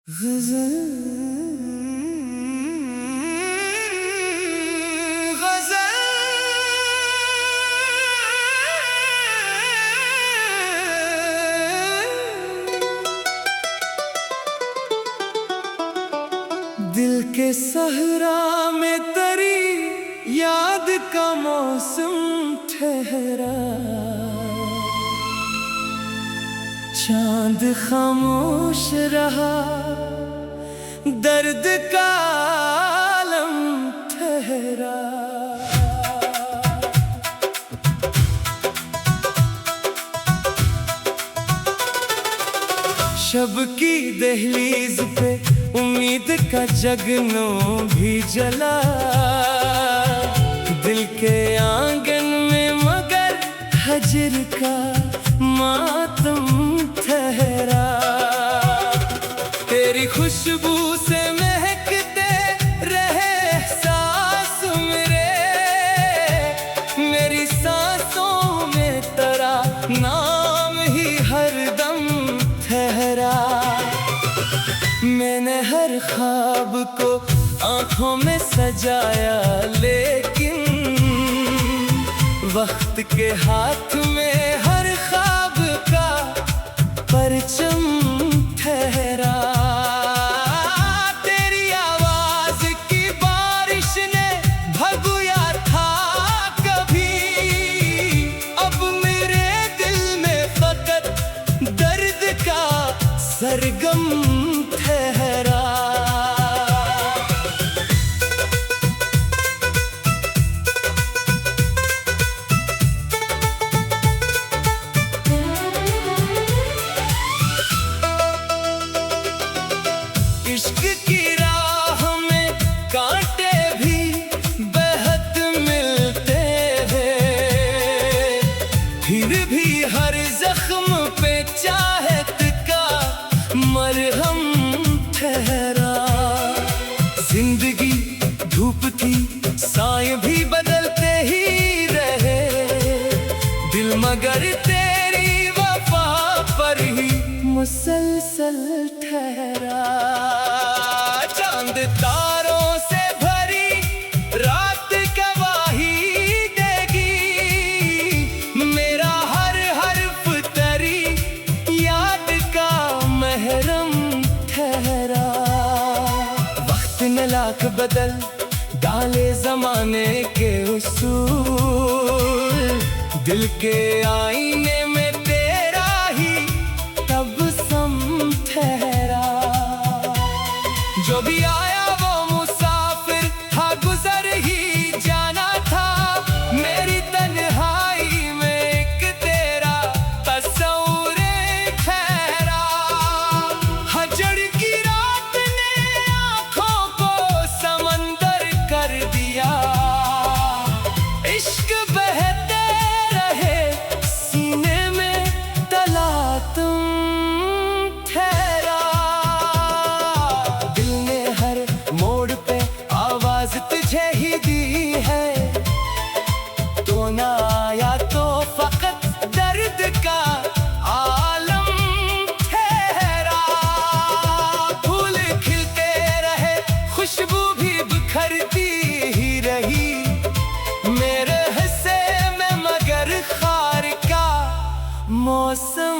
गजल गजल दिल के सहरा में तेरी याद का मौसम ठहरा, चांद खामोश रहा, दर्द का आलम ठहरा। शब की दहलीज पे उम्मीद का जगनो भी जला, दिल के आंगन में मगर हजर का मातम ठहरा। तेरी खुशबू से महकते रहे एहसास मेरी सांसों में तेरा नाम ही हरदम ठहरा। मैंने हर ख्वाब को आंखों में सजाया, लेकिन वक्त के हाथ में हर ख्वाब का परचम ठहरा। तेरी आवाज की बारिश ने भगोया था कभी, अब मेरे दिल में फकत दर्द का सरगम ठहरा। इश्क की राह में कांटे भी बेहद मिलते हैं, फिर भी हर जख्म पे चाहत का मरहम ठहरा। जिंदगी धूप थी, साए भी बदलते ही रहे, दिल मगर तेरी वफा पर ही मुसलसल ठहरा। चांद तारों से भरी रात गवाही देगी, मेरा हर हर्फ तेरी याद का महरम ठहरा। वक्त ने लाख बदल डाले जमाने के उसूल, दिल के आईने में तेरा ही तबस्सुम ठहरा। जो भी आया वो मुसाफिर था, गुजर ही जाना था, मेरी तन्हाई में एक तेरा तस्वीर ठहरा। हजर की रात ने आंखों को समंदर कर दिया, इश्क बहते रहे सीने में तलातुम ठहरा। दिल ने हर मोड़ पे आवाज तुझे ही दी है, तो ना आया तो फकत दर्द का आलम ठहरा। फूल खिलते रहे, खुशबू भी बिखरती ही रही, मेरे हिस्से में मगर खार का मौसम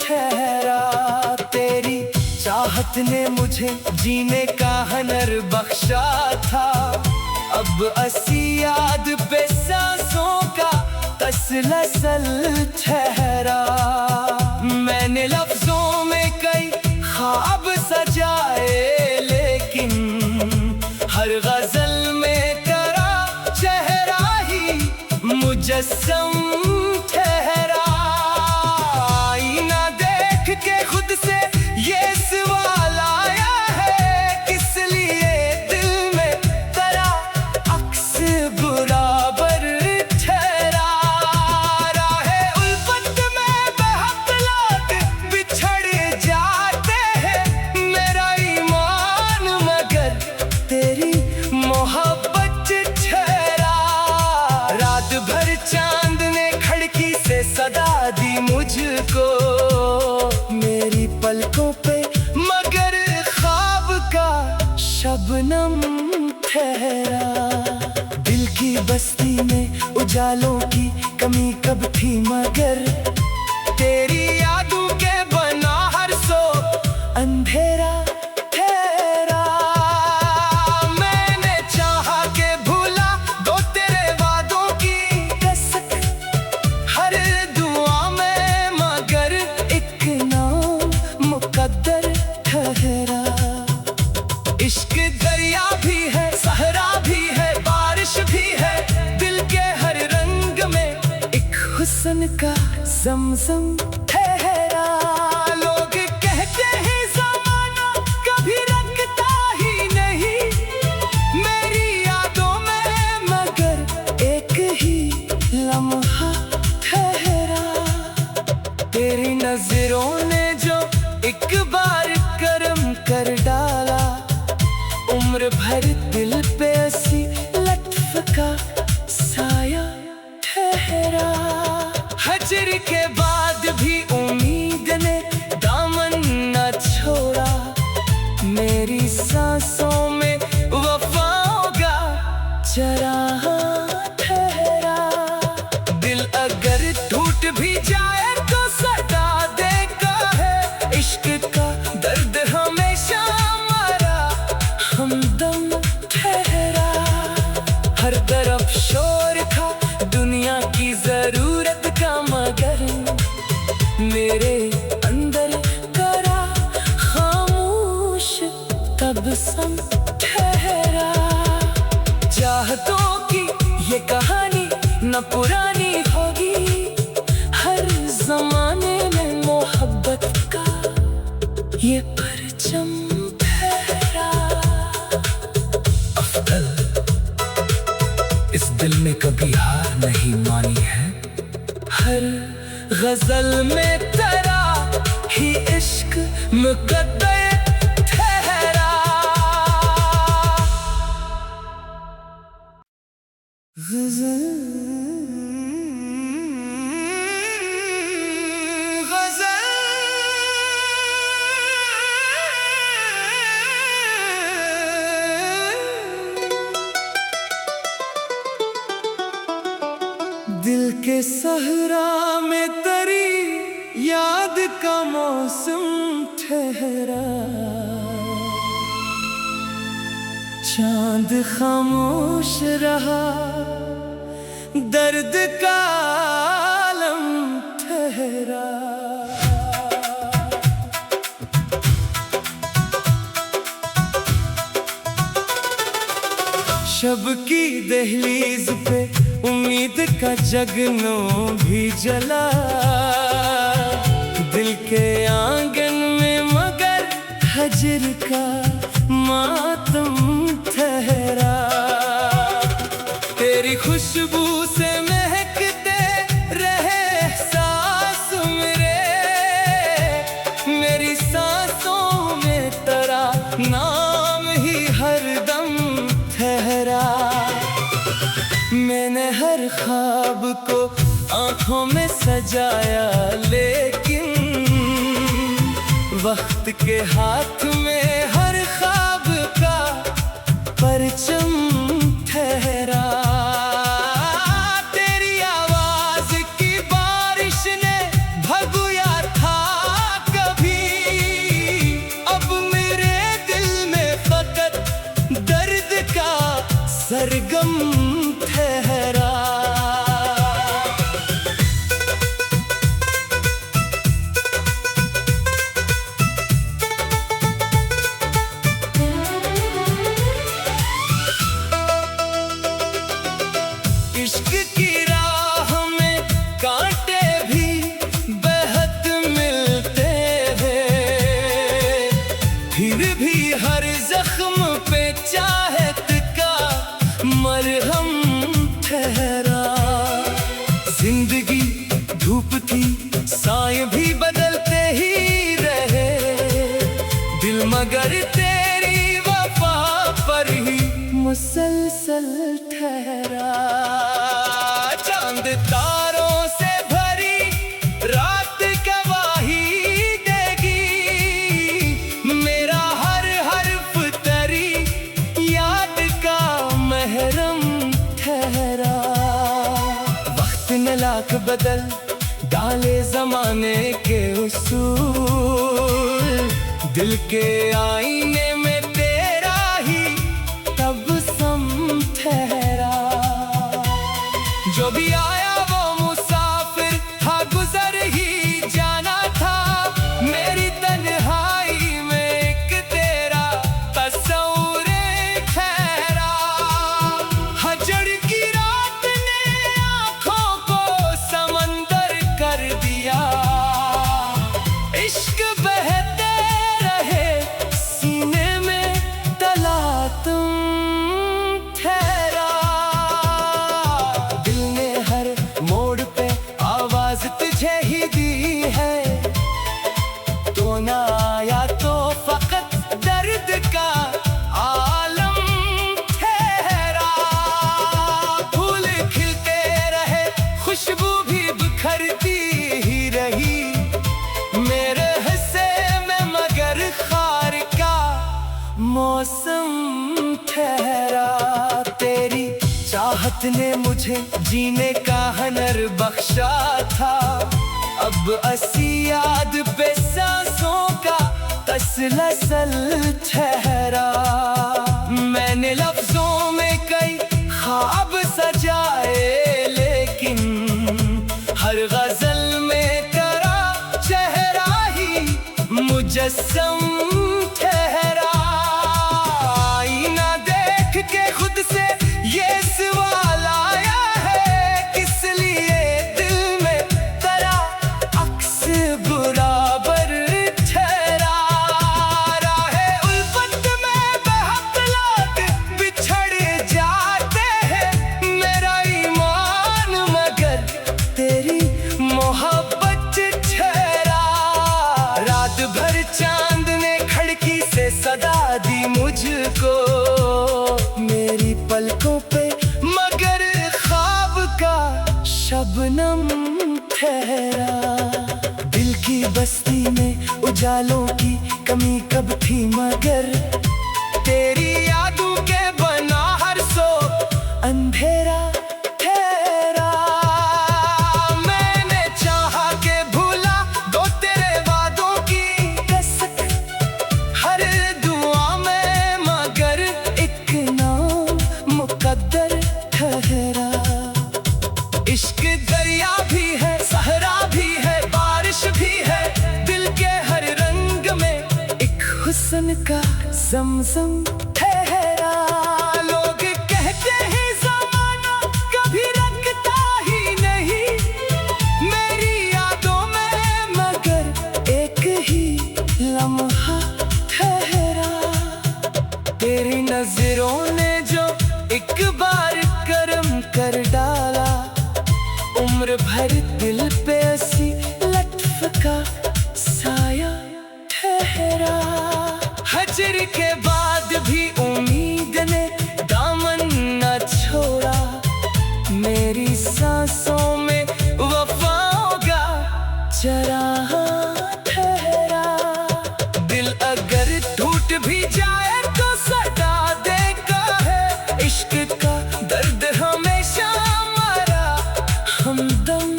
ठहरा। तेरी चाहत ने मुझे जीने का हुनर बख्शा था, अब असी याद पे सांसों का तसलसल ठहरा। मैंने लफ्जों में कई ख्वाब सजाए, लेकिन हर गजल में तेरा चेहरा ही मुजस्सम ठहरा। आईना देख के खुद से ये सवाल आया है, किस लिए दिल में तेरा अक्स बराबर ठहरा। राहे उल्फत में बेहक लोग बिछड़ जाते हैं, मेरा ईमान मगर तेरी मोहब्बत ठहरा। रात भर चांद शबनम ठहरा। दिल की बस्ती में उजालों की कमी कब थी, मगर तेरी यादों के बना हर सो अंधेरा ठहरा। मैंने चाहा के भूला दो तेरे वादों की कसक हर दुआ में, मगर एक नाम मुकद्दर ठहरा। इश्क दरिया भी है, सहरा भी है, बारिश भी है, दिल के हर रंग में एक हुस्न का ज़मज़म ठहरा। लोग कहते हैं ज़माना कभी रखता ही नहीं मेरी यादों में, मगर एक ही लम्हा ठहरा। तेरी नजरों ने जो एक बार करम कर डाला, उम्र भर दिल पे ऐसी लत्फ का साया ठहरा। हजर के बाद भी उम्मीद ने दामन न छोड़ा, मेरी सांसों में वफाओं का चराहा ठहरा। दिल अगर टूट भी जाए तो सदा देगा है इश्क का दर्द, हमेशा हमदम ठहरा। हर तरफ शोर था दुनिया की जरूरत का, मगर मेरे अंदर करा खामोश तबस्सुम ठहरा। चाहतों की ये कहानी न पुरानी होगी, हर जमाने में मोहब्बत का ये परचम इस दिल में कभी हार नहीं मानी है, हर गजल में तेरा ही इश्क मुकद्दर ठहरा। दिल के सहरा में तेरी याद का मौसम ठहरा। चांद खामोश रहा, दर्द का आलम ठहरा। शब की दहलीज पे उम्मीद का जगनों भी जला, दिल के आंगन में मगर हजर का मातम ठहरा। तेरी खुशबू से महकते रहे एहसास मेरी सांसों में तेरा नाम ही हरदम ठहरा। मैंने हर ख्वाब को आंखों में सजाया, लेकिन वक्त के हाथ में हर ख्वाब का परचम ठहरा। तेरी आवाज की बारिश ने भगोया था कभी, अब मेरे दिल में फकत दर्द का सरगम ठहरा। इश्क की राह में कांटे भी बेहद मिलते हैं, फिर भी हर जख्म पे चाहत का मरहम ठहरा। जिंदगी धूप थी, साए भी बदलते ही रहे, दिल मगर तेरी वफा पर ही मुसलसल ठहरा। चांद तारों से भरी रात गवाही देगी, मेरा हर हर्फ तेरी में लाख बदल डाले जमाने के उसूल, दिल के आईने में तेरा ही तबस्सुम ठहरा। जो भी आया वो मुसाफिर था, गुजर ही जाना था। मेरी तन्हाई में एक तेरा तस्वीर ठहरा। हजर की रात ने आंखों को समंदर कर दिया। इश्क बहते रहे सीने में तलातुम ठहरा। दिल ने हर मोड़ पे आवाज तुझे ही दी है, तो ना आया तो फकत दर्द का आलम ठहरा। फूल खिलते रहे, खुशबू भी बिखरती ही रही मेरे हिस्से में, मगर खार का मौसम ठहरा। तेरी चाहत ने मुझे जीने का हुनर बख्शा था। अब असी याद पे सांसों का तसलसल ठहरा। मैंने लफ्जों में कई ख्वाब सजाए, लेकिन हर गजल में तेरा चेहरा ही मुजस्सम ठहरा। आईना देख के खुद से ये सवाल आया है, किस लिए दिल में तेरा अक्स बराबर ठहरा। राहे उल्फत में बेहक लोग बिछड़ जाते हैं, मेरा ईमान मगर तेरी मोहब्बत ठहरा। रात भर चांद ने खिड़की से सदा दी मुझको, मेरी पलकों पे मगर ख्वाब का शबनम ठहरा। दिल की बस्ती में उजालों की कमी कब थी, मगर तेरी यादों के बना हर सो अंधेरा ठहरा। मैंने चाहा के भूला दो तेरे वादों की कसक हर दुआ में, मगर एक नाम मुकद्दर ठहरा। इश्क दरिया भी है, सहरा भी है, बारिश भी है, दिल के हर रंग में एक हुस्न का ज़मज़म ठहरा। लोग कहते हैं ज़माना कभी रखता ही नहीं मेरी यादों में, मगर एक ही लम्हा ठहरा। तेरी नजरों ने जो एक बार करम कर डाला, उम्र भर दिल पे ऐसी लत्फ का साया ठहरा। हजर के बाद भी उम्मीद ने दामन न छोड़ा, मेरी सांसों में वफाओं का चराहा ठहरा। दिल अगर टूट भी जाए तो सदा देगा है, इश्क का दर्द हमेशा हमारा हमदम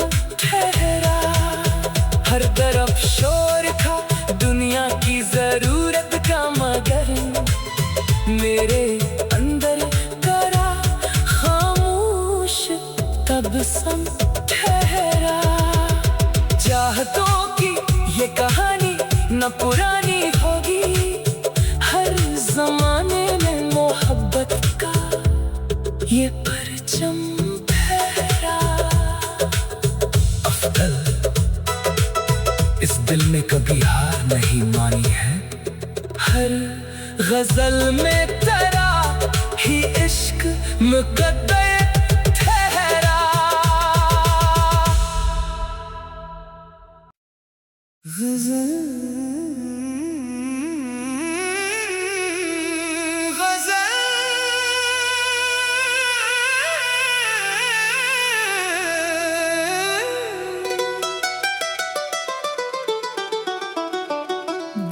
ठहरा। हर तरफ शोर था दुनिया की जरूरत का, मगर मेरे अंदर करा खामोश तबस्सुम ठहरा। चाहतों की ये कहानी न पुरानी होगी, हर जमाने में मोहब्बत का ये परचम फहरा। अफजल इस दिल ने कभी हार नहीं मानी है, हर गजल में तेरा ही इश्क मुकद्दर ठहरा।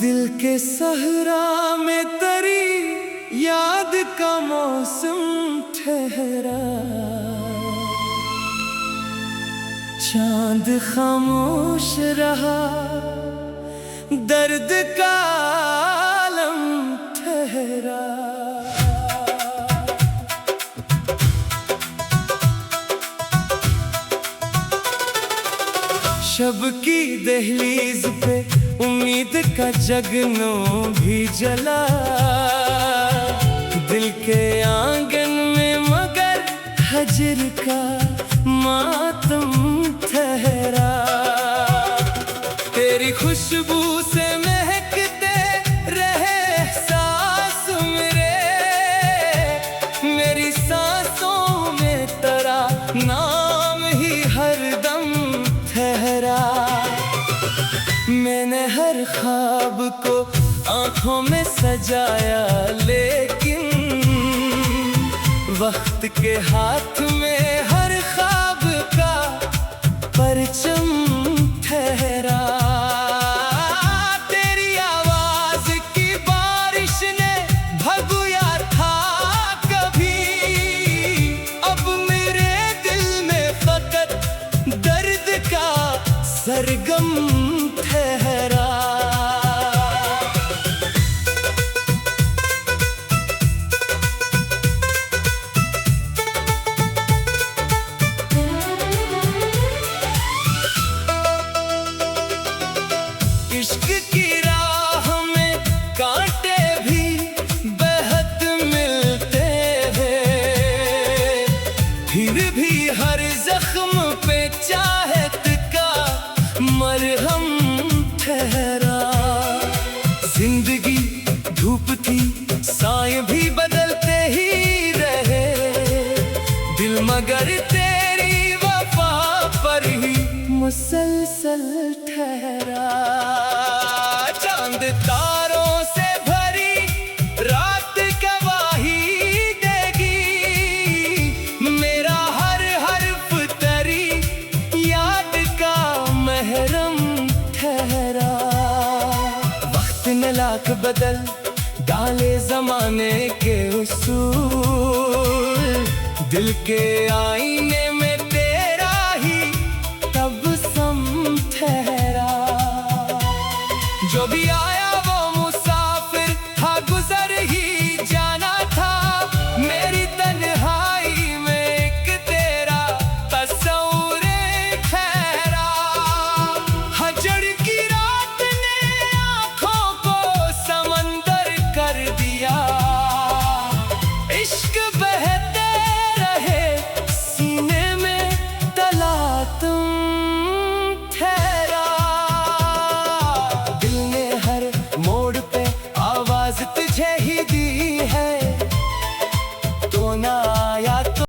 दिल के सहरा में तेरी याद का मौसम ठहरा। चांद खामोश रहा, दर्द का आलम ठहरा। शब की दहलीज पे उम्मीद का जगनो भी जला, दिल के आंगन में मगर हजर का मातम ठहरा। तेरी खुशबू से महकते रहे एहसास मेरी सांसों में तेरा नाम ही हरदम ठहरा। मैंने हर ख्वाब को आंखों में सजाया, लेकिन वक्त के हाथ में हर ख्वाब का परचम ठहरा। तेरी आवाज की बारिश ने भगोया था कभी, अब मेरे दिल में फकत दर्द का सरगम ठहरा। इश्क की राह में कांटे भी बेहद मिलते हैं, फिर भी हर जख्म पे चाहत का मरहम ठहरा। जिंदगी धूप थी, साए भी बदलते ही रहे, दिल मगर तेरी वफा पर ही मुसलसल ठहरा। चांद तारों से भरी रात गवाही देगी, मेरा हर हर्फ तेरी याद का महरम ठहरा। वक्त ने लाख बदल डाले जमाने के उसूल, दिल के आईने